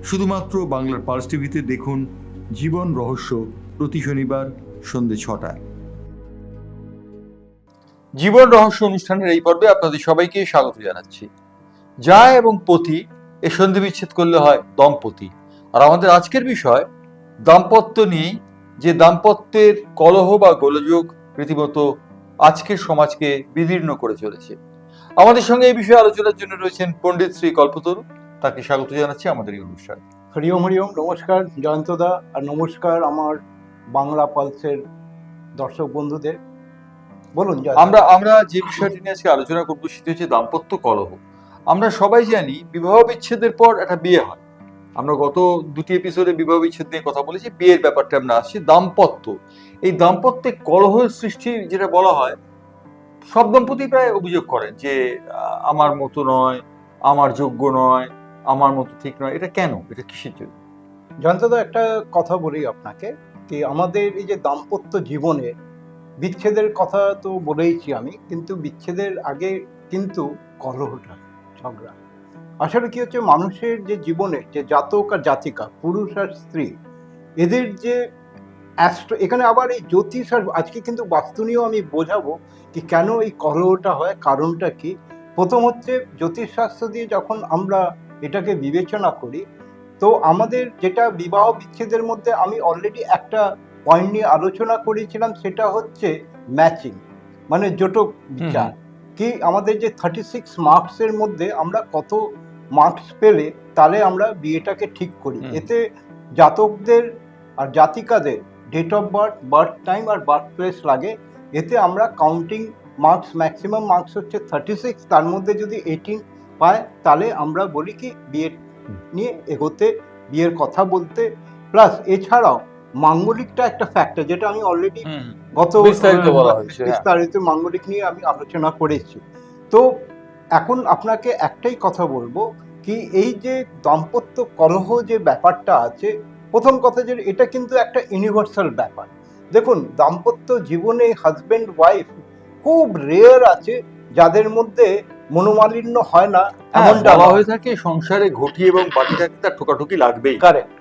শুধুমাত্র বাংলার পালস টিভিতে দেখুন জীবন রহস্য প্রতি শনিবার সন্ধ্যে 6টায়। জীবন রহস্য অনুষ্ঠানের এই পর্বে আপনাদের সবাইকে স্বাগত জানাচ্ছি। যায় এবং পতি এ সন্ধি বিচ্ছেদ করলে হয় দম্পতি। আর আমাদের আজকের বিষয় দাম্পত্য নিয়ে, যে দাম্পত্যের কলহ বা গোলযোগ রীতিমতো আজকের সমাজকে বিদীর্ণ করে চলেছে। আমাদের সঙ্গে এই বিষয়ে আলোচনার জন্য রয়েছেন পণ্ডিত শ্রী কল্পতরু। তাকে স্বাগত জানাচ্ছি আমাদের এই অনুষ্ঠানে। হরিওম হরিওম, নমস্কার জয়ন্তদা, আর নমস্কার আমার বাংলা পালসের দর্শক বন্ধুদের। বলুন। আমরা যে বিষয়টি নিয়ে আজকে আলোচনা করবো সেটি হচ্ছে দাম্পত্য কলহ। আমরা সবাই জানি বিবাহ বিচ্ছেদের পর একটা বিয়ে হয়। আমরা গত দুটি এপিসোডে বিবাহ বিচ্ছেদ নিয়ে কথা বলেছি, বিয়ের ব্যাপারটা আমরা আসছি। দাম্পত্য, এই দাম্পত্যে কলহের সৃষ্টি যেটা বলা হয়, সব দম্পতি প্রায় অভিযোগ করেন যে আমার মতো নয়, আমার যোগ্য নয়, আমার মতো ঠিক নয়। এটা কেন? এটা কিসের জন্য? জয়ন্তদা, একটা কথা বলি আপনাকে, কি আমাদের এই যে দাম্পত্য জীবনে বিচ্ছেদের কথা তো বলেইছি আমি, কিন্তু বিচ্ছেদের আগে কিন্তু কলহটা, ঝগড়া। আসলে কি হচ্ছে, মানুষের যে জীবনে যে জাতক আর জাতিকা, পুরুষ আর স্ত্রী, এদের যে এখানে আবার এই জ্যোতিষ আর আজকে কিন্তু বাস্তু নিয়েও আমি বোঝাবো কি কেন এই কলহটা হয়, কারণটা কি। প্রথম হচ্ছে জ্যোতিষশাস্ত্র দিয়ে যখন আমরা এটাকে বিবেচনা করি, তো আমাদের যেটা বিবাহ বিচ্ছেদের মধ্যে আমি অলরেডি একটা পয়েন্ট নিয়ে আলোচনা করেছিলাম, সেটা হচ্ছে ম্যাচিং, মানে জোটক বিচার। কি আমাদের যে 36 মার্কসের মধ্যে আমরা কত মার্কস পেলে তাহলে আমরা বিয়েটাকে ঠিক করি। এতে জাতকদের আর জাতিকাদের date of birth, birth time আর বার্থ প্লেস লাগে। এতে আমরা কাউন্টিং মার্কস, ম্যাক্সিমাম মার্কস হচ্ছে 36, তার মধ্যে যদি 18 পায় তাহলে আমরা বলি কি বিয়ে নিয়ে এগোতে, বিয়ের কথা বলতে। প্লাস এছাড়াও মাঙ্গলিকটা একটা ফ্যাক্টর, যেটা আমি অলরেডি গত বিস্তারিত মাঙ্গলিক নিয়ে আমি আলোচনা করেছি। তো এখন আপনাকে একটাই কথা বলবো কি, এই যে দাম্পত্য কলহ যে ব্যাপারটা আছে, প্রথম কথা যে এটা কিন্তু একটা ইউনিভার্সাল ব্যাপার। দেখুন, দাম্পত্য জীবনে হাজব্যান্ড ওয়াইফ খুব রেয়ার আছে যাদের মধ্যে মনোমালিন্য হয় না, এমনটা হয়ে থাকে। সংসারে ঘটি এবং বাটি থাকতে তার ঠোকাঠুকি লাগবেই।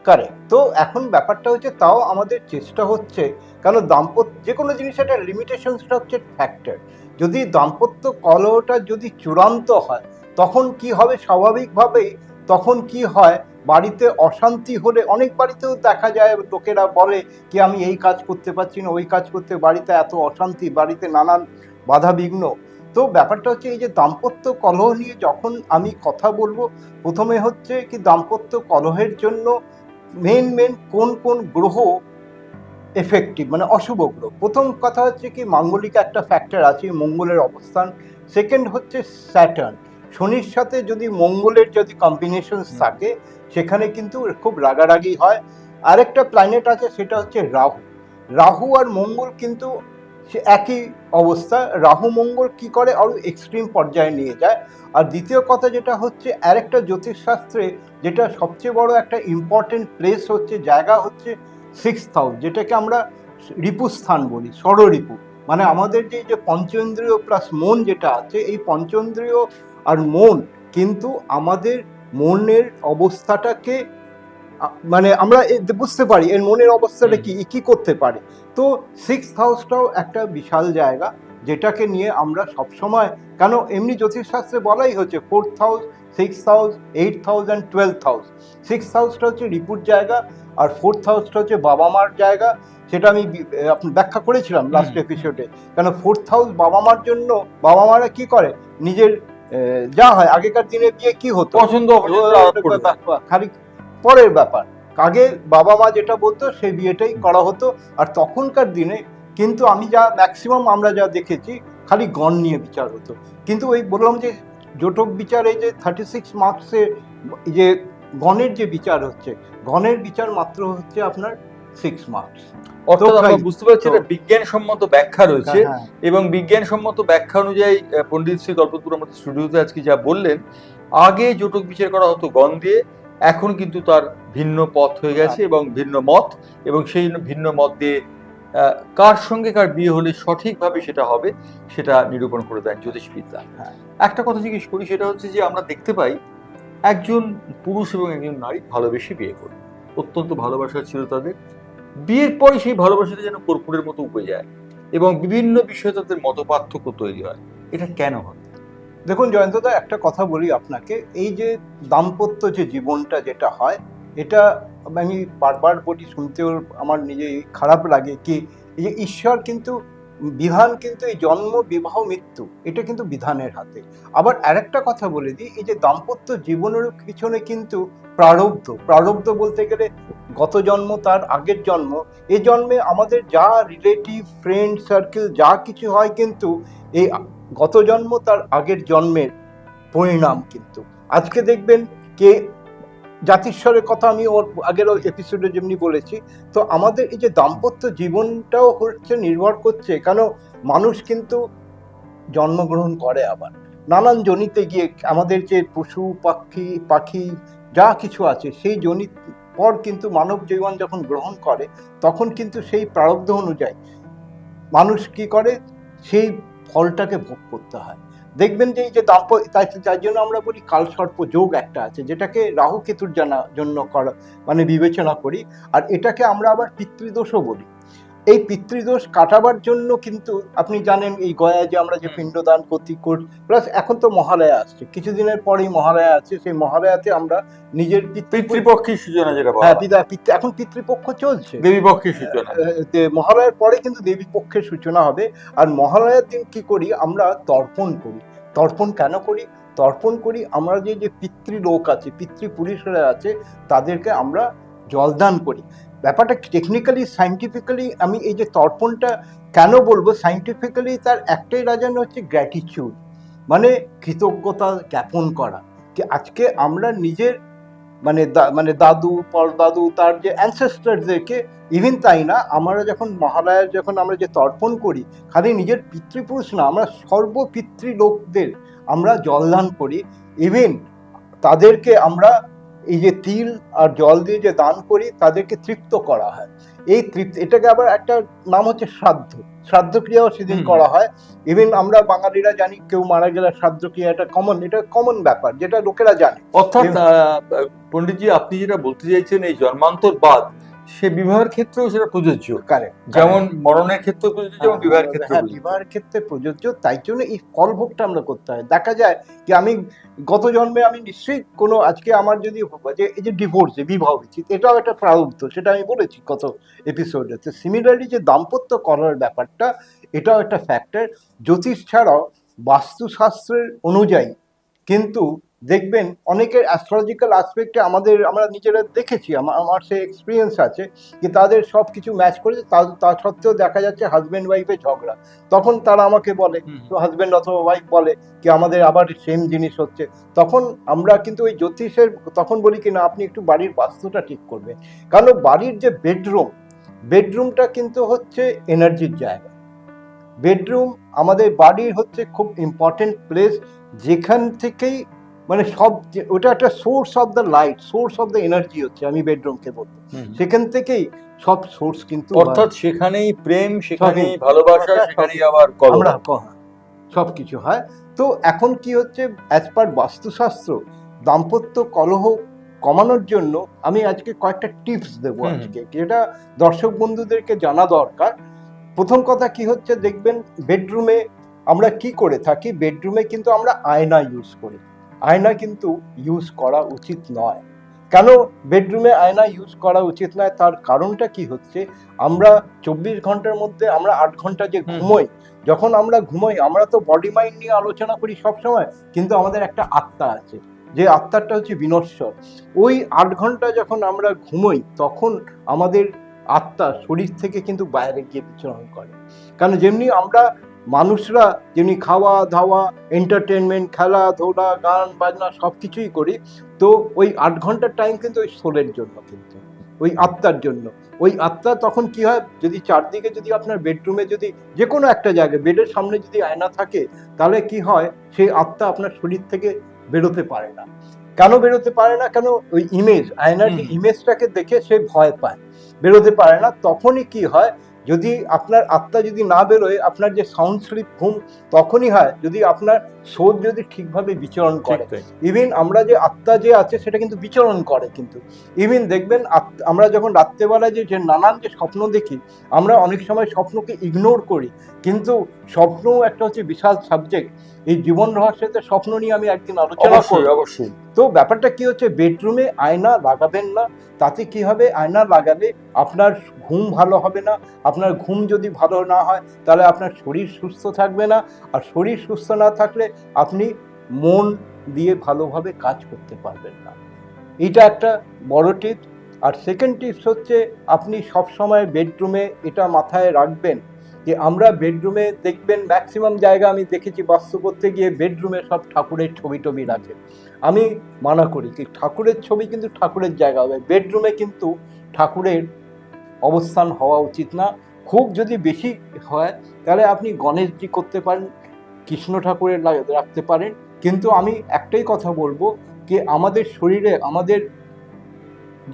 কারেক্ট। তো এখন ব্যাপারটা হচ্ছে, তাও আমাদের চেষ্টা হচ্ছে, কারণ দাম্পত্য যে কোনো জিনিস একটা লিমিটেশনসটা হচ্ছে ফ্যাক্টর। যদি দাম্পত্য কলহটা যদি চূড়ান্ত হয়, তখন কি হবে, স্বাভাবিকভাবেই তখন কি হয়, বাড়িতে অশান্তি হলে, অনেক বাড়িতেও দেখা যায় লোকেরা বলে কি আমি এই কাজ করতে পারছি না, ওই কাজ করতে, বাড়িতে এত অশান্তি, বাড়িতে নানান বাধা বিঘ্ন। তো ব্যাপারটা হচ্ছে, এই যে দাম্পত্য কলহ নিয়ে যখন আমি কথা বলবো, প্রথমে হচ্ছে কি দাম্পত্য কলহের জন্য মেন কোন কোন গ্রহ এফেক্টিভ, মানে অশুভ গ্রহ। প্রথম কথা হচ্ছে কি মাঙ্গলিক একটা ফ্যাক্টর আছে, মঙ্গলের অবস্থান। সেকেন্ড হচ্ছে স্যাটার্ন, শনির সাথে যদি মঙ্গলের যদি কম্বিনেশনস থাকে, সেখানে কিন্তু খুব রাগারাগি হয়। আরেকটা প্ল্যানেট আছে, সেটা হচ্ছে রাহু আর মঙ্গল কিন্তু সে একই অবস্থা। রাহু মঙ্গল কি করে, আরও এক্সট্রিম পর্যায়ে নিয়ে যায়। আর দ্বিতীয় কথা যেটা হচ্ছে, আরেকটা জ্যোতিষশাস্ত্রে যেটা সবচেয়ে বড় একটা ইম্পর্টেন্ট প্লেস হচ্ছে, জায়গা হচ্ছে 6th হাউস, যেটাকে আমরা রিপুস্থান বলি, ষড়রিপু। মানে আমাদের যে পঞ্চেন্দ্রিয় প্লাস মন যেটা আছে, এই পঞ্চেন্দ্রিয় আর মন কিন্তু আমাদের মনের অবস্থাটাকে, মানে আমরা বুঝতে পারি এর মনের অবস্থাটা কি করতে পারে। তো 6th হাউসটাও একটা বিশাল জায়গা, যেটাকে নিয়ে আমরা সবসময়, কেন এমনি জ্যোতিষশাস্ত্রে বলাই হচ্ছে 4th house, 6th house, 8th house and 12th house. 6th হাউসটা হচ্ছে রিপুর জায়গা, আর 4th হাউসটা হচ্ছে বাবা মার জায়গা। সেটা আমি ব্যাখ্যা করেছিলাম লাস্ট এপিসোডে। কেন 4th হাউস বাবা মার জন্য, বাবা মারা কি করে, নিজের যা হয়, আগেকার দিনে বিয়ে কি হতো, পছন্দ খালি পরের ব্যাপার, আগে বাবা মা যেটা বলতো সেই বিয়েটাই করা হতো। আর তখনকার দিনে কিন্তু আমি যা ম্যাক্সিমাম আমরা যা দেখেছি, খালি গণ নিয়ে বিচার হতো। কিন্তু ওই বললাম যে জোটক বিচার, এই যে 36 মার্কসে যে গণের যে বিচার হচ্ছে, গণের বিচার মাত্র হচ্ছে আপনার 6 মার্কস। অর্থাৎ আমরা বুঝতে পারছি এটা বিজ্ঞানসম্মত ব্যাখ্যা রয়েছে। এবং বিজ্ঞানসম্মত ব্যাখ্যা অনুযায়ী পণ্ডিত শ্রী কল্পতরু আমাদের স্টুডিওতে আজকে যা বললেন, আগে জোটক বিচার করা হতো গণ দিয়ে, এখন কিন্তু তার ভিন্ন পথ হয়ে গেছে এবং ভিন্ন মত, এবং সেই ভিন্ন মত দিয়ে কার সঙ্গে কার বিয়ে হলে সঠিকভাবে সেটা হবে, সেটা নিরূপণ করে দেন জ্যোতিষবিদ্যা। একটা কথা জিজ্ঞেস করি, সেটা হচ্ছে যে আমরা দেখতে পাই একজন পুরুষ এবং একজন নারী ভালোবেসে বিয়ে করে, অত্যন্ত ভালোবাসা ছিল তাদের। বিয়ের পরে সেই ভালোবাসাটা যেন কর্পূরের মতো উপে যায় এবং বিভিন্ন বিষয়ে তাদের মতপার্থক্য তৈরি হয়। এটা কেন হয়? দেখুন জয়ন্তদা, একটা কথা বলি আপনাকে, এই যে দাম্পত্য যে জীবনটা যেটা হয়, এটা আমি বারবার বলি, শুনতেও আমার নিজেই খারাপ লাগে কি, এই যে ঈশ্বর কিন্তু বিধান, কিন্তু এই জন্ম বিবাহ মৃত্যু এটা কিন্তু বিধানের হাতে। আবার আরেকটা কথা বলে দিই, এই যে দাম্পত্য জীবনের পিছনে কিন্তু প্রারব্ধ বলতে গেলে গত জন্ম, তার আগের জন্ম, এই জন্মে আমাদের যা রিলেটিভ ফ্রেন্ড সার্কেল যা কিছু হয়, কিন্তু এই গত জন্ম তার আগের জন্মের পরিণাম। কিন্তু আজকে দেখবেন কে জাতিস্বরের কথা আমি ওর আগের এপিসোডে যেমনি বলেছি, তো আমাদের এই যে দাম্পত্য জীবনটাও হচ্ছে নির্ভর করছে, কারণ মানুষ কিন্তু জন্মগ্রহণ করে আবার নানান জনিতে গিয়ে, আমাদের যে পশু পাখি যা কিছু আছে সেই জনির পর কিন্তু মানব জীবন যখন গ্রহণ করে, তখন কিন্তু সেই প্রারব্ধ অনুযায়ী মানুষ কি করে, সেই ফলটাকে ভোগ করতে হয়। দেখবেন যে এই যে তার জন্য আমরা বলি কালসর্প যোগ একটা আছে, যেটাকে রাহু কেতুর জন্য করা মানে বিবেচনা করি, আর এটাকে আমরা আবার পিতৃদোষও বলি। এই পিতৃদোষ কাটাবার জন্য কিন্তু আপনি জানেন এই গয়ায় যে আমরা যে পিণ্ডদান করি, প্লাস এখন তো মহালয়া আসছে, কিছুদিনের পরেই মহালয়া আছে, সেই মহালয়াতে আমরা নিজের পিতৃপক্ষের সূচনা যেটা বলা হ্যাঁ হয়। এখন পিতৃপক্ষ চলছে, দেবী পক্ষের সূচনা। মহালয়ার পরে কিন্তু দেবী পক্ষের সূচনা হবে। আর মহালয়ার দিন কি করি আমরা, তর্পণ করি। তর্পণ কেন করি? তর্পণ করি আমরা যে যে পিতৃলোক আছে, পিতৃপুরুষরা আছে, তাদেরকে আমরা জলদান করি। ব্যাপারটা টেকনিক্যালি সায়েন্টিফিক্যালি আমি এই যে তর্পণটা কেন বলবো, সায়েন্টিফিক্যালি তার একটাই রাজন হচ্ছে গ্র্যাটিটিউড, মানে কৃতজ্ঞতা জ্ঞাপন করা, কি আজকে আমরা নিজের মানে দাদু পরদাদু তার যে অ্যানসেস্টারদেরকে, ইভেন তাই না, আমরা যখন মহালয়ার যখন আমরা যে তর্পণ করি, খালি নিজের পিতৃপুরুষ না, আমরা সর্বপিতৃ লোকদের আমরা জলদান করি। ইভেন তাদেরকে আমরা এই যে তিল আর জল দিয়ে যে দান করি, তাদেরকে তৃপ্ত করা হয়। এই এটাকে আবার একটা নাম হচ্ছে শ্রাদ্ধ ক্রিয়াও সেদিন করা হয়। ইভেন আমরা বাঙালিরা জানি, কেউ মারা গেলে শ্রাদ্ধ ক্রিয়া এটা কমন ব্যাপার, যেটা লোকেরা জানে। অর্থাৎ পণ্ডিতজি, আপনি যেটা বলতে চাইছেন, এই জন্মান্তর বাদ সে বিবাহের ক্ষেত্রেও সেটা প্রযোজ্য। কারেক্ট, যেমন মরণের ক্ষেত্রে প্রযোজ্য, যেমন বিবাহের ক্ষেত্রে হ্যাঁ, বিবাহের ক্ষেত্রে প্রযোজ্য। তাই জন্য এই ফলভোগটা আমরা করতে হয়। দেখা যায় যে আমি গত জন্মে আমি নিশ্চয়ই কোনো, আজকে আমার যদি যে এই যে ডিভোর্স, বিবাহ বিচ্ছেদ, এটাও একটা প্রারব্ধ, সেটা আমি বলেছি গত এপিসোডে। তো সিমিলারলি যে দাম্পত্য করার ব্যাপারটা, এটাও একটা ফ্যাক্টর। জ্যোতিষ ছাড়াও বাস্তুশাস্ত্রের অনুযায়ী কিন্তু দেখবেন অনেকের অ্যাস্ট্রোলজিক্যাল অ্যাসপেক্টে আমরা নিজেরা দেখেছি, আমার সে এক্সপিরিয়েন্স আছে যে তাদের সব কিছু ম্যাচ করেছে, তা সত্ত্বেও দেখা যাচ্ছে হাজব্যান্ড ওয়াইফের ঝগড়া। তখন তারা আমাকে বলে, তো হাজব্যান্ড অথবা ওয়াইফ বলে কি আমাদের আবার সেম জিনিস হচ্ছে। তখন আমরা কিন্তু ওই জ্যোতিষের তখন বলি কি না, আপনি একটু বাড়ির বাস্তুটা ঠিক করবেন, কারণ বাড়ির যে বেডরুমটা কিন্তু হচ্ছে এনার্জির জায়গা। বেডরুম আমাদের বাড়ির হচ্ছে খুব ইম্পর্টেন্ট প্লেস, যেখান থেকেই মানে সব, ওটা একটা source of the light, source of the energy হচ্ছে, আমি বেডরুমকে বলবো। সেখান থেকেই সব সোর্স কিন্তু, অর্থাৎ সেখানেই প্রেম, সেখানেই ভালোবাসা, সেখানেই আবার আমরা সব কিছু হয়। তো এখন কি হচ্ছে, অ্যাজ পার বাস্তুশাস্ত্র দাম্পত্য কলহ কমানোর জন্য আমি আজকে কয়েকটা টিপস দেবো আজকে, যেটা দর্শক বন্ধুদেরকে জানা দরকার। প্রথম কথা কি হচ্ছে, দেখবেন বেডরুমে আমরা কি করে থাকি, বেডরুমে কিন্তু আমরা আয়না ইউজ করি। আয়না কিন্তু ইউজ করা উচিত নয়। কেন বেডরুমে আয়না ইউজ করা উচিত নয়, তার কারণটা কি হচ্ছে, আমরা 24 ঘন্টার মধ্যে আমরা 8 ঘন্টা যে ঘুমোই, যখন আমরা ঘুমোই আমরা তো বডি মাইন্ড নিয়ে আলোচনা করি সব সময়, কিন্তু আমাদের একটা আত্মা আছে, যে আত্মাটা হচ্ছে বিনশ্বর। ওই 8 ঘন্টা যখন আমরা ঘুমোই, তখন আমাদের আত্মা শরীর থেকে কিন্তু বাইরে গিয়ে বিচরণ করে। কারণ যেমনি আমরা মানুষরা যেমনি খাওয়া দাওয়া এন্টারটেনমেন্ট, খেলাধুলা, গান বাজনা সব কিছুই করি, তো ওই 8 ঘন্টার টাইম কিন্তু ওই সোলের জন্য, কিন্তু ওই আত্মার জন্য। ওই আত্মা তখন কি হয়, যদি চারদিকে যদি আপনার বেডরুমে যদি যে কোনো একটা জায়গায় বেডের সামনে যদি আয়না থাকে, তাহলে কি হয়, সেই আত্মা আপনার শরীর থেকে বেরোতে পারে না। কেন বেরোতে পারে না? কেন ওই ইমেজ, আয়নার যে ইমেজটাকে দেখে সে ভয় পায়, বেরোতে পারে না। তখনই কি হয়, যদি আপনার আত্মা যদি না বেরোয়, আপনার যে সাউন্ড স্লিপ ঘুম তখনই হয় যদি আপনার সোল যদি ঠিকভাবে বিচরণ করে। ইভেন আমরা যে আত্মা যে আছে সেটা কিন্তু বিচরণ করে, কিন্তু ইভেন দেখবেন আমরা যখন রাত্রেবেলায় যে নানান যে স্বপ্ন দেখি, আমরা অনেক সময় স্বপ্নকে ইগনোর করি, কিন্তু স্বপ্ন একটা হচ্ছে বিশাল সাবজেক্ট। এই জীবন রহস্যতে স্বপ্ন নিয়ে আমি একদিন আলোচনা করব। অবশ্যই। তো ব্যাপারটা কি হচ্ছে, বেডরুমে আয়না লাগাবেন না। তাতে কি হবে, আয়না লাগালে আপনার ঘুম ভালো হবে না। আপনার ঘুম যদি ভালো না হয় তাহলে আপনার শরীর সুস্থ থাকবে না, আর শরীর সুস্থ না থাকলে আপনি মন দিয়ে ভালোভাবে কাজ করতে পারবেন না। এটা একটা বড় টিপস। আর সেকেন্ড টিপস হচ্ছে, আপনি সবসময় বেডরুমে এটা মাথায় রাখবেন যে আমরা বেডরুমে দেখবেন ম্যাক্সিমাম জায়গা আমি দেখেছি বাস্তু করতে গিয়ে বেডরুমে সব ঠাকুরের ছবি টবি রাখে। আমি মানা করি কি, ঠাকুরের ছবি কিন্তু ঠাকুরের জায়গা হবে, বেডরুমে কিন্তু ঠাকুরের অবস্থান হওয়া উচিত না। খুব যদি বেশি হয় তাহলে আপনি গণেশজি করতে পারেন, কৃষ্ণ ঠাকুরের রাখতে পারেন। কিন্তু আমি একটাই কথা বলবো যে আমাদের শরীরে আমাদের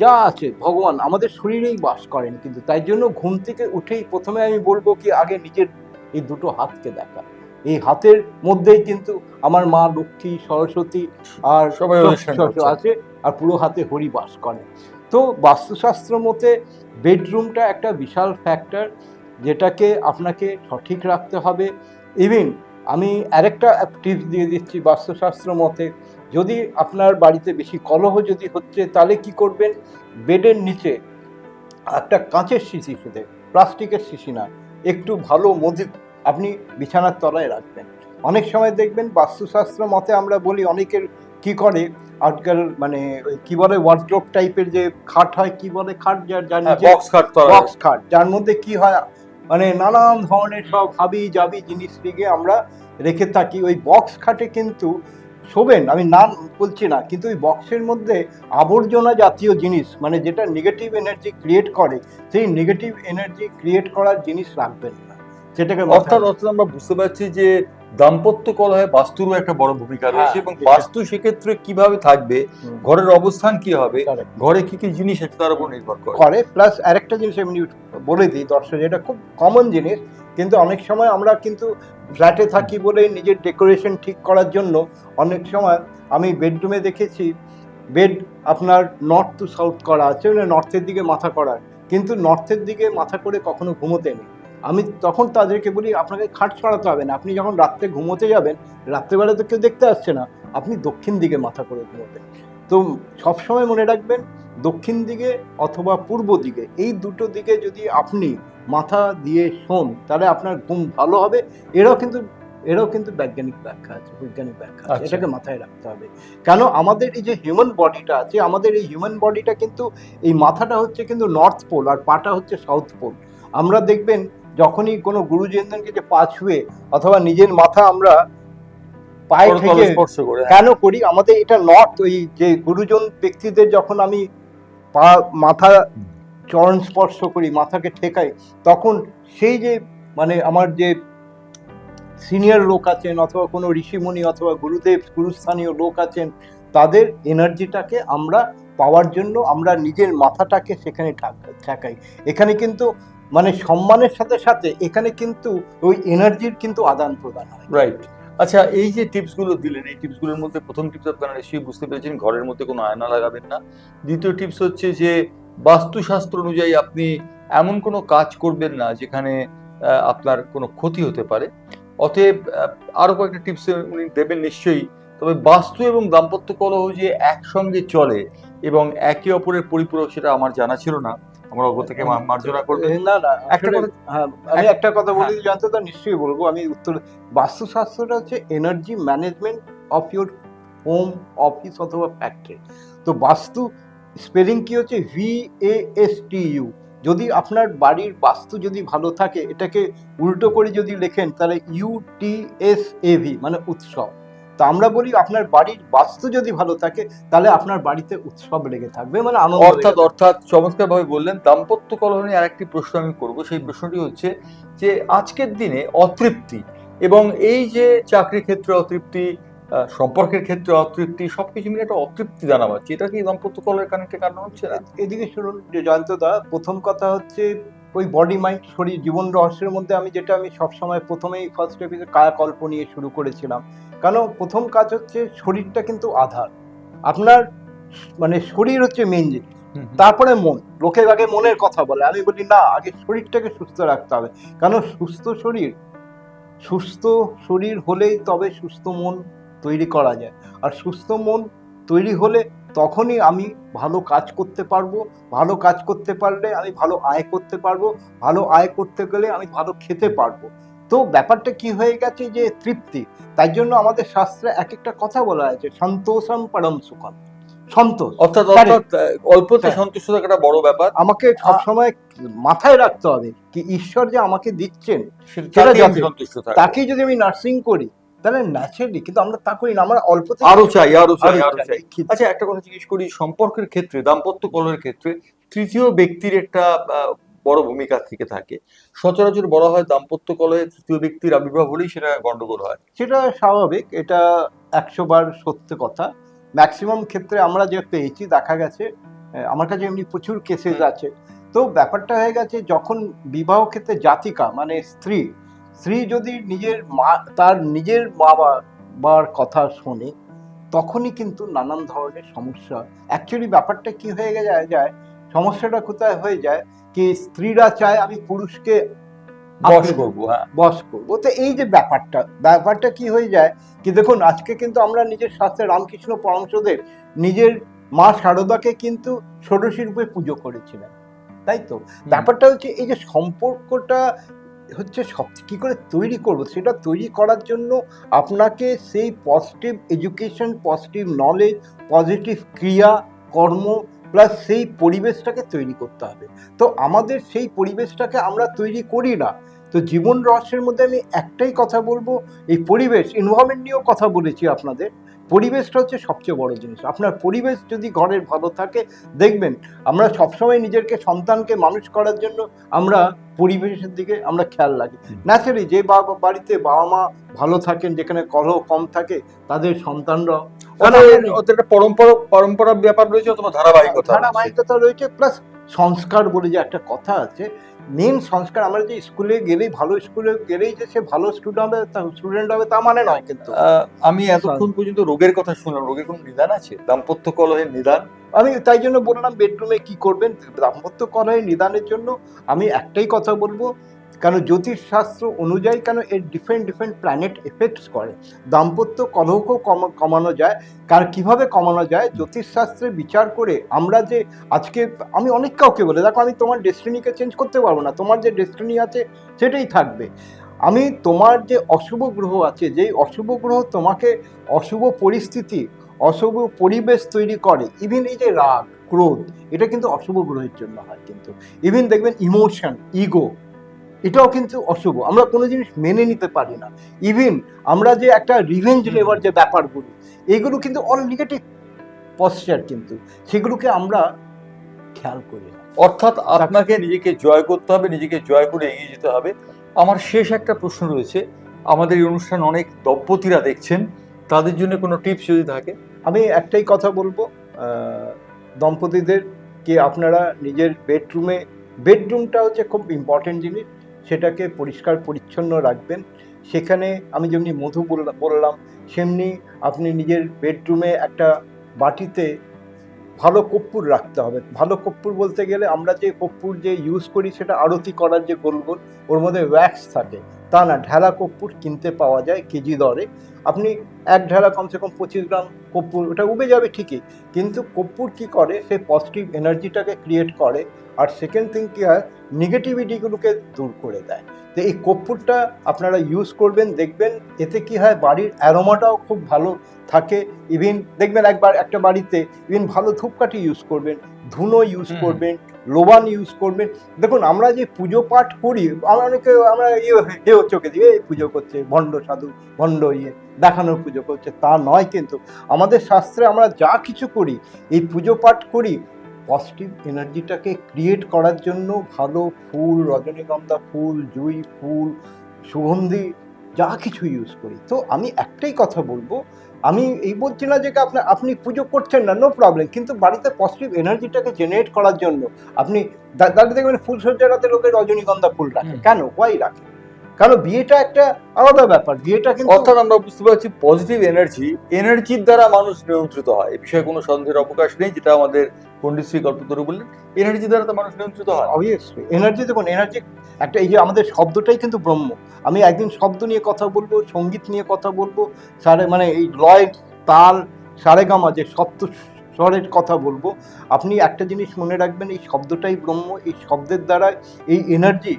যা আছে ভগবান আমাদের শরীরেই বাস করেন, কিন্তু তাই জন্য ঘুম থেকে উঠেই প্রথমে আমি বলবো কি আগে নিজের এই দুটো হাতকে দেখা। এই হাতের মধ্যেই কিন্তু আমার মা লক্ষ্মী, সরস্বতী আর সবাই আছে, আর পুরো হাতে হরি বাস করে। তো বাস্তুশাস্ত্র মতে বেডরুমটা একটা বিশাল ফ্যাক্টর, যেটাকে আপনাকে সঠিক রাখতে হবে। ইভিন আমি আরেকটা টিপস দিয়ে দিচ্ছি বাস্তুশাস্ত্র মতে, যদি আপনার বাড়িতে বেশি কলহ যদি হচ্ছে তাহলে কি করবেন, বেডের নিচে একটা কাঁচের শিশি, শুধু প্লাস্টিকের শিশি না, একটু ভালো মধু আপনি বিছানার তলায় রাখবেন। অনেক সময় দেখবেন বাস্তুশাস্ত্র মতে আমরা বলি, অনেকের কি করে আজকাল মানে ওই কি বলে ওয়ার্ড্রোব টাইপের যে খাট হয়, কি বলে খাট, যার নিচে বক্স খাট, যার মধ্যে কি হয় মানে নানান ধরনের সব হাবি জাবি জিনিস দিকে আমরা রেখে থাকি। ওই বক্স খাটে কিন্তু শোবেন, আমি না বলছি না, কিন্তু ওই বক্সের মধ্যে আবর্জনা জাতীয় জিনিস, মানে যেটা নেগেটিভ এনার্জি ক্রিয়েট করে, সেই নেগেটিভ এনার্জি ক্রিয়েট করার জিনিস রাখবেন না। সেটাকে অর্থাৎ আমরা বুঝতে পারছি যে দাম্পত্য কলহে বাস্তুরও একটা বড় ভূমিকা রয়েছে, এবং বাস্তু সেক্ষেত্রে কিভাবে থাকবে, ঘরের অবস্থান কি হবে, ঘরে কি কি জিনিস আছে তার উপর নির্ভর করে। প্লাস আরেকটা জিনিস আমি বলে দিই দর্শক, এটা খুব কমন জিনিস, কিন্তু অনেক সময় আমরা কিন্তু ফ্ল্যাটে থাকি বলে নিজের ডেকোরেশন ঠিক করার জন্য অনেক সময় আমি বেডরুমে দেখেছি বেড আপনার নর্থ টু সাউথ করা আছে, মানে নর্থের দিকে মাথা করার, কিন্তু নর্থের দিকে মাথা করে কখনো ঘুমোতে নেই। আমি তখন তাদেরকে বলি আপনাকে খাট ছড়াতে হবে না, আপনি যখন রাত্রে ঘুমোতে যাবেন, রাত্রেবেলা তো কেউ দেখতে আসছে না, আপনি দক্ষিণ দিকে মাথা করে ঘুমোবেন। তো সবসময় মনে রাখবেন দক্ষিণ দিকে অথবা পূর্ব দিকে, এই দুটো দিকে যদি আপনি মাথা দিয়ে শোন তাহলে আপনার ঘুম ভালো হবে। এরাও কিন্তু বৈজ্ঞানিক ব্যাখ্যা আছে, এটাকে মাথায় রাখতে হবে। কেন আমাদের এই যে হিউম্যান বডিটা আছে, আমাদের এই হিউম্যান বডিটা কিন্তু এই মাথাটা হচ্ছে কিন্তু নর্থ পোল আর পাটা হচ্ছে সাউথ পোল। আমরা দেখবেন যখনই কোনো গুরুজনকে যে পা ছুঁয়ে অথবা নিজের মাথা আমরা পায়ে থেকে কেন করি, আমাদের এটা নর্থ, ওই যে গুরুজন ব্যক্তিদের যখন আমি মাথা চরণ স্পর্শ করি, মাথাকে ঠেকাই, তখন সেই যে মানে আমার যে সিনিয়র লোক আছেন অথবা কোনো ঋষিমুনি অথবা গুরুদেব গুরুস্থানীয় লোক আছেন, তাদের এনার্জিটাকে আমরা পাওয়ার জন্য আমরা নিজের মাথাটাকে সেখানে ঠেকাই। এখানে কিন্তু মানে সম্মানের সাথে সাথে এখানে কিন্তু ওই এনার্জির কিন্তু আদান প্রদান হয়। রাইট। আচ্ছা, এই যে টিপসগুলো দিলেন, এই টিপসগুলোর মধ্যে প্রথম টিপস আপনারা নিশ্চয়ই বুঝতে পেরেছেন, ঘরের মধ্যে কোনো আয়না লাগাবেন না। দ্বিতীয় টিপস হচ্ছে যে বাস্তুশাস্ত্র অনুযায়ী আপনি এমন কোনো কাজ করবেন না যেখানে আপনার কোনো ক্ষতি হতে পারে। অতএব আরো কয়েকটা টিপস উনি দেবেন নিশ্চয়ই। তবে বাস্তু এবং দাম্পত্য কলহ যে একসঙ্গে চলে এবং একে অপরের পরিপূরক, সেটা আমার জানা ছিল না। আমরা ওগো থেকে মার্জনা করবেন না। আমি একটা কথা বলি, জানতে তো নিশ্চয়ই বলবো। আমি উত্তর, বাস্তুশাস্ত্রটা হচ্ছে energy management of your home, office অথবা ফ্যাক্টরি। তো বাস্তু স্পেলিং কি হচ্ছে VASTU। যদি আপনার বাড়ির বাস্তু যদি ভালো থাকে, এটাকে উল্টো করে যদি লেখেন তাহলে UTSAV, মানে উৎসব। তো আমরা বলি আপনার বাড়ির বাস্তু যদি ভালো থাকে তাহলে আপনার বাড়িতে উৎসব লেগে থাকবে, মানে আনন্দ। অর্থাৎ চমৎকার ভাবে বললেন। দাম্পত্য কলহ নিয়ে আরেকটি প্রশ্ন আমি করবো, সেই প্রশ্নটি হচ্ছে যে আজকের দিনে অতৃপ্তি এবং এই যে চাকরির ক্ষেত্রে অতৃপ্তি, সম্পর্কের ক্ষেত্রে অতৃপ্তি, সবকিছু মিলে একটা অতৃপ্তি জানা পাচ্ছি, এটা কি দাম্পত্য কলহের কারণ হচ্ছে না? এদিকে শুনুন যে জয়ন্তদা, প্রথম কথা হচ্ছে ওই বডি মাইন্ড শরীর জীবন রহস্যের মধ্যে আমি সবসময় প্রথমেই ফার্স্ট এপিসোড কায়াকল্প নিয়ে শুরু করেছিলাম। কারণ প্রথম কাজ হচ্ছে শরীরটা কিন্তু আধার, আপনার মানে শরীর হচ্ছে মেন জিনিস, তারপরে মন। লোকে আগে মনের কথা বলে, আমি বলি না, আগে শরীরটাকে সুস্থ রাখতে হবে। কারণ সুস্থ শরীর হলেই তবে সুস্থ মন তৈরি করা যায়। আর সুস্থ মন তৈরি হলে তখনই আমি ভালো কাজ করতে পারবো, ভালো কাজ করতে পারলে আমি ভালো আয় করতে পারবো, ভালো আয় করতে গেলে আমি ভালো খেতে পারবো। তো ব্যাপারটা কি হয়ে গেছে যে তৃপ্তি। তাই জন্য আমাদের শাস্ত্রে এক একটা কথা বলা আছে, সন্তোষম পরম সুখম, সন্তোষ। অর্থাৎ অল্পতে সন্তুষ্ট থাকাটা বড় ব্যাপার। আমাকে সবসময় মাথায় রাখতে হবে কি ঈশ্বর যে আমাকে দিচ্ছেন তাতেই আমি সন্তুষ্ট থাকবো। তাকেই যদি আমি নার্সিং করি তাহলে ন্যাচারালি, কিন্তু আমরা তা করি না, আমরা অল্পতে আরো চাই। আচ্ছা, একটা কথা জিজ্ঞেস করি, সম্পর্কের ক্ষেত্রে, দাম্পত্য কলহের ক্ষেত্রে তৃতীয় ব্যক্তির একটা বড় ভূমিকা থেকে থাকে। সচরাচর বলা হয় দাম্পত্য কলহে তৃতীয় ব্যক্তির আবির্ভাব হলেই সেটা গন্ডগোল হয়। সেটা স্বাভাবিক, এটা 100 বার সত্য কথা। ম্যাক্সিমাম ক্ষেত্রে আমরা যে পেয়েছি দেখা গেছে, আমার কাছে এমনি প্রচুর কেসেস আছে। তো ব্যাপারটা হয়ে গেছে যখন বিবাহ ক্ষেত্রে জাতিকা মানে স্ত্রী যদি তার নিজের বাবার কথা শোনে, তখনই কিন্তু নানান ধরনের সমস্যা। অ্যাকচুয়ালি ব্যাপারটা কি হয়ে যায়, সমস্যাটা কোথায় হয়ে যায় কি স্ত্রীরা চায় আমি পুরুষকে বশ করবো। তো এই যে ব্যাপারটা কি হয়ে যায় কি, দেখুন আজকে কিন্তু আমরা নিজের শাস্ত্রে রামকৃষ্ণ পরমহংসদেব নিজের মা শারদাকে কিন্তু ষোড়শী রূপে পুজো করেছিলেন, তাই তো? ব্যাপারটা হচ্ছে এই যে সম্পর্কটা হচ্ছে কি করে তৈরি করবো, সেটা তৈরি করার জন্য আপনাকে সেই positive education, positive knowledge, positive ক্রিয়া কর্ম প্লাস সেই পরিবেশটাকে তৈরি করতে হবে। তো আমাদের সেই পরিবেশটাকে আমরা তৈরি করি না। তো জীবন রহস্যের মধ্যে আমি একটাই কথা বলবো, এই পরিবেশ এনভায়রনমেন্ট নিয়েও কথা বলেছি আপনাদের। পরিবেশটা হচ্ছে সবচেয়ে বড় জিনিস। আপনার পরিবেশ যদি ঘরের ভালো থাকে, দেখবেন আমরা সবসময় নিজেকে সন্তানকে মানুষ করার জন্য আমরা পরিবেশের দিকে আমরা খেয়াল রাখি। ন্যাচারালি যে বাড়িতে বাবা মা ভালো থাকেন, যেখানে কলহ কম থাকে, তাদের সন্তানরা একটা পরম্পরা ব্যাপার রয়েছে, অথবা ধারাবাহিকতা রয়েছে। প্লাস সংস্কার বলে যে একটা কথা আছে, মেন সংস্কার। আমরা যে স্কুলে গেলেই ভালো স্কুলে গেলেই যে সে ভালো স্টুডেন্ট হবে তা মানে নয়। কিন্তু আমি এতক্ষণ পর্যন্ত রোগের কথা শুনলাম, রোগের কোনো নিদান আছে? দাম্পত্য কলহের নিদান? আমি তাই জন্য বললাম বেডরুমে কি করবেন। দাম্পত্য কলহের নিদানের জন্য আমি একটাই কথা বলবো, কারণ জ্যোতিষ শাস্ত্র অনুযায়ী, কারণ এর ডিফারেন্ট প্ল্যানেট এফেক্টস করে, দাম্পত্য কলহকেও কমানো যায়। কারণ কিভাবে কমানো যায়, জ্যোতিষ শাস্ত্রে বিচার করে আমরা যে আজকে আমি অনেক কাউকে বলে, দেখো আমি তোমার ডেস্টিনিকে চেঞ্জ করতে পারবো না, তোমার যে ডেস্টিনি আছে সেটাই থাকবে। আমি তোমার যে অশুভ গ্রহ আছে, যেই অশুভ গ্রহ তোমাকে অশুভ পরিস্থিতি, অশুভ পরিবেশ তৈরি করে, ইভিন এই যে রাগ ক্রোধ, এটা কিন্তু অশুভ গ্রহের জন্য হয়। কিন্তু ইভিন দেখবেন ইমোশন, ইগো, এটাও কিন্তু অশুভ। আমরা কোনো জিনিস মেনে নিতে পারি না। ইভিন আমরা যে একটা রিভেঞ্জ নেওয়ার যে ব্যাপারগুলো, এগুলো কিন্তু অল নেগেটিভ পশ্চার, কিন্তু সেগুলোকে আমরা খেয়াল করি না। অর্থাৎ আপনাকে নিজেকে জয় করতে হবে, নিজেকে জয় করে এগিয়ে যেতে হবে। আমার শেষ একটা প্রশ্ন রয়েছে, আমাদের এই অনুষ্ঠান অনেক দম্পতিরা দেখছেন, তাদের জন্য কোনো টিপস যদি থাকে? আমি একটাই কথা বলবো দম্পতিদের, কি আপনারা নিজের বেডরুমটা হচ্ছে খুব ইম্পর্টেন্ট জিনিস, সেটাকে পরিষ্কার পরিচ্ছন্ন রাখবেন। সেখানে আমি যেমনি মধু বললাম, সেমনি আপনি নিজের বেডরুমে একটা বাটিতে ভালো কর্পূর রাখতে হবে। ভালো কর্পূর বলতে গেলে আমরা যে কর্পূর যে ইউজ করি সেটা আরতি করার যে গোল গোল, ওর মধ্যে ওয়্যাক্স থাকে, তা না, ঢেলা কর্পূর কিনতে পাওয়া যায় কেজি দরে। আপনি এক ঢেলা কমসে কম 25 গ্রাম কর্পূর, ওটা উবে যাবে ঠিকই, কিন্তু কর্পূর কী করে, সে পজিটিভ এনার্জিটাকে ক্রিয়েট করে। আর সেকেন্ড থিং কী হয়, নেগেটিভিটিগুলোকে দূর করে দেয়। তো এই কর্পূরটা আপনারা ইউজ করবেন, দেখবেন এতে কি হয়, বাড়ির অ্যারোমাটাও খুব ভালো থাকে। ইভিন দেখবেন একবার একটা বাড়িতে ইভিন ভালো ধূপকাঠি ইউজ করবেন, ধুনো ইউজ করবেন, লোবান ইউজ করবেন। দেখুন আমরা যে পুজো পাঠ করি, আমরা চোখে দিয়ে এই পুজো করছে, ভণ্ড সাধু, ভণ্ড দেখানোর পুজো করছে, তা নয়। কিন্তু আমাদের শাস্ত্রে আমরা যা কিছু করি, এই পুজো পাঠ করি পজিটিভ এনার্জিটাকে ক্রিয়েট করার জন্য। ভালো ফুল, রজনীগন্ধা ফুল, জুঁই ফুল, সুগন্ধি যা কিছু ইউজ করি। তো আমি একটাই কথা বলবো, আমি এই বলছি না যে আপনি পুজো করছেন না, নো প্রবলেম, কিন্তু বাড়িতে পজিটিভ এনার্জিটাকে জেনারেট করার জন্য আপনি দাঁড়িয়ে দেখবেন ফুলসজ্জার রাতে লোকে রজনীগন্ধা ফুল রাখে। কেন, হোয়াই রাখে? কারণ বিয়েটা একটা আলাদা ব্যাপার, বিয়েটা কিন্তু অর্থাৎ আমরা বুঝতে পারছি পজিটিভ এনার্জির দ্বারা মানুষ নিয়ন্ত্রিত হয়, এ বিষয়ে কোনো সন্দেহের অবকাশ নেই, যেটা আমাদের পণ্ডিত শ্রী কল্পতরু বললেন। এনার্জি দ্বারা তো মানুষ নিয়ন্ত্রিত হয়। অবভিয়াসলি এনার্জি, দেখুন এনার্জি একটা, এই যে আমাদের শব্দটাই কিন্তু ব্রহ্ম। আমি একদিন শব্দ নিয়ে কথা বলবো, সঙ্গীত নিয়ে কথা বলবো, মানে এই লয়, তাল, সারেগামা যে সপ্ত স্বরের কথা বলবো। আপনি একটা জিনিস মনে রাখবেন, এই শব্দটাই ব্রহ্ম। এই শব্দের দ্বারা এই এনার্জি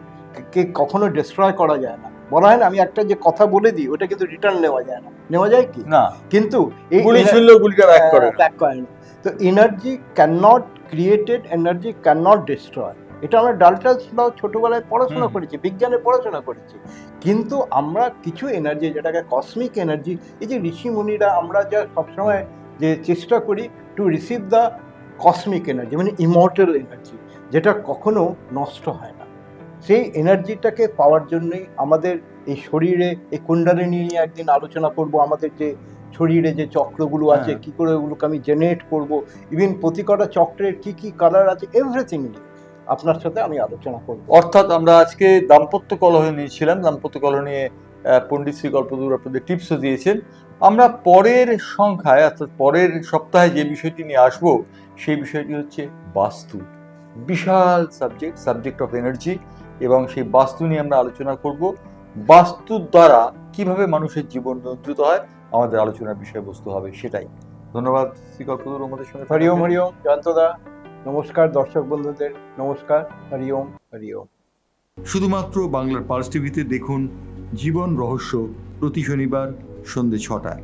কে কখনো ডিস্ট্রয় করা যায় না। বলা হয় না, আমি একটা যে কথা বলে দিই ওটা কিন্তু রিটার্ন নেওয়া যায় না, নেওয়া যায় কি না, কিন্তু এই গুলি শুনলেও গুলিটা ব্যাক করে না। ব্যাক করে না। তো energy can not created, energy can not destroy. এটা আমরা ডাল্টনস ল ছোটবেলায় পড়াশোনা করেছি, বিজ্ঞানে পড়াশোনা করেছি। কিন্তু আমরা কিছু এনার্জি, যেটাকে কসমিক এনার্জি, এই যে ঋষি মুনিরা, আমরা যা সবসময় যে চেষ্টা করি to receive the cosmic energy, মানে ইমর্টাল এনার্জি, যেটা কখনো নষ্ট হয় না। সেই এনার্জিটাকে পাওয়ার জন্যই আমাদের এই শরীরে, এই কুণ্ডলিনী নিয়ে একদিন আলোচনা করব, আমাদের যে শরীরে যে চক্রগুলো আছে কি করে ওগুলোকে আমি জেনারেট করব, ইভেন প্রতি কটা চক্রের কি কি কালার আছে, এভরিথিং নিয়ে আপনার সাথে আমি আলোচনা করব। অর্থাৎ আমরা আজকে দাম্পত্য কলহ নিয়েছিলাম, দাম্পত্য কলহ নিয়ে পণ্ডিত শ্রী কল্পতরু আপনাদের টিপসও দিয়েছেন। আমরা পরের সংখ্যায়, অর্থাৎ পরের সপ্তাহে যে বিষয়টি নিয়ে আসবো, সেই বিষয়টি হচ্ছে বাস্তু। বিশাল সাবজেক্ট অফ এনার্জি, এবং সেই বাস্তু নিয়ে আমরা আলোচনা করব। বাস্তুর দ্বারা কিভাবে মানুষের জীবন নিয়ন্ত্রিত হয় আমাদের আলোচনার বিষয়বস্তু হবে সেটাই। ধন্যবাদ শ্রী কল্পতরু আমাদের সঙ্গে। হরি ওম, হরি ওম। জয়ন্তদা নমস্কার, দর্শক বন্ধুদের নমস্কার। হরি ওম, হরি ওম। শুধুমাত্র বাংলার পালস টিভিতে দেখুন জীবন রহস্য প্রতি শনিবার সন্ধ্যে 6টায়।